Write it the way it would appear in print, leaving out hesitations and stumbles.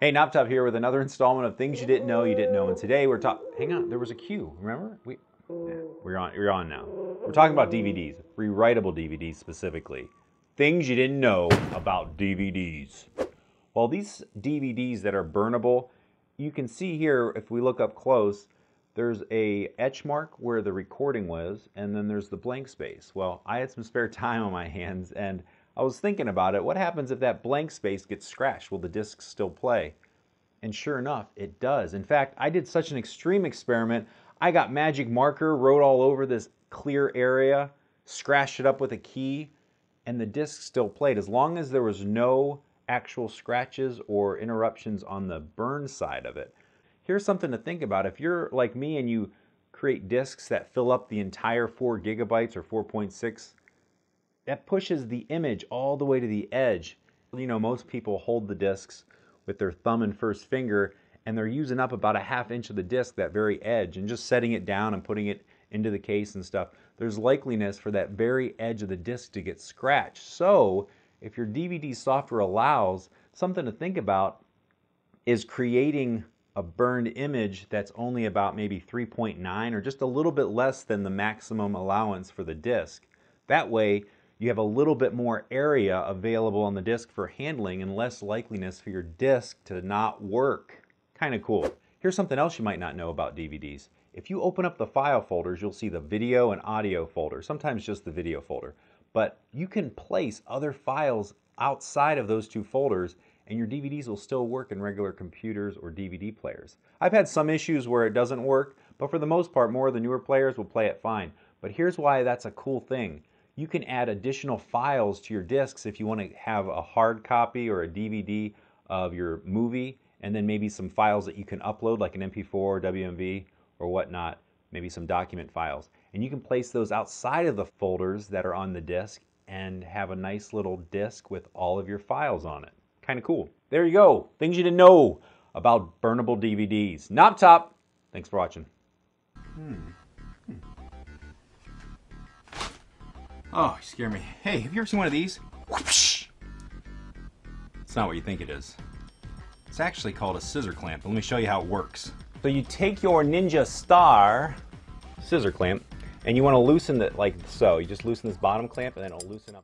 Hey, knoptop here with another installment of things you didn't know, and today we're talking. Hang on, there was a cue. Remember? You're on now. We're talking about DVDs, rewritable DVDs specifically. Things you didn't know about DVDs. Well, these DVDs that are burnable, you can see here if we look up close, there's a etch mark where the recording was, and then there's the blank space. Well, I had some spare time on my hands, and I was thinking about it. What happens if that blank space gets scratched? Will the disc still play? And sure enough, it does. In fact, I did such an extreme experiment. I got magic marker, wrote all over this clear area, scratched it up with a key, and the disc still played. As long as there was no actual scratches or interruptions on the burn side of it. Here's something to think about. If you're like me and you create discs that fill up the entire 4 gigabytes or 4.6, that pushes the image all the way to the edge. You know, most people hold the discs with their thumb and first finger, and they're using up about a ½ inch of the disc, that very edge, and just setting it down and putting it into the case and stuff. There's likeliness for that very edge of the disc to get scratched. So if your DVD software allows, something to think about is creating a burned image that's only about maybe 3.9 or just a little bit less than the maximum allowance for the disc. That way you have a little bit more area available on the disc for handling and less likeliness for your disc to not work. Kind of cool. Here's something else you might not know about DVDs. If you open up the file folders, you'll see the video and audio folder, sometimes just the video folder. But you can place other files outside of those two folders and your DVDs will still work in regular computers or DVD players. I've had some issues where it doesn't work, but for the most part, more of the newer players will play it fine. But here's why that's a cool thing. You can add additional files to your discs if you want to have a hard copy or a DVD of your movie, and then maybe some files that you can upload like an MP4 or WMV or whatnot, maybe some document files. And you can place those outside of the folders that are on the disc and have a nice little disc with all of your files on it. Kind of cool. There you go. Things you didn't know about burnable DVDs. knoptop. Thanks for watching. Oh, you scare me. Hey, have you ever seen one of these? Whoosh! It's not what you think it is. It's actually called a scissor clamp. Let me show you how it works. So you take your Ninja Star scissor clamp and you want to loosen it like so. You just loosen this bottom clamp and then it'll loosen up.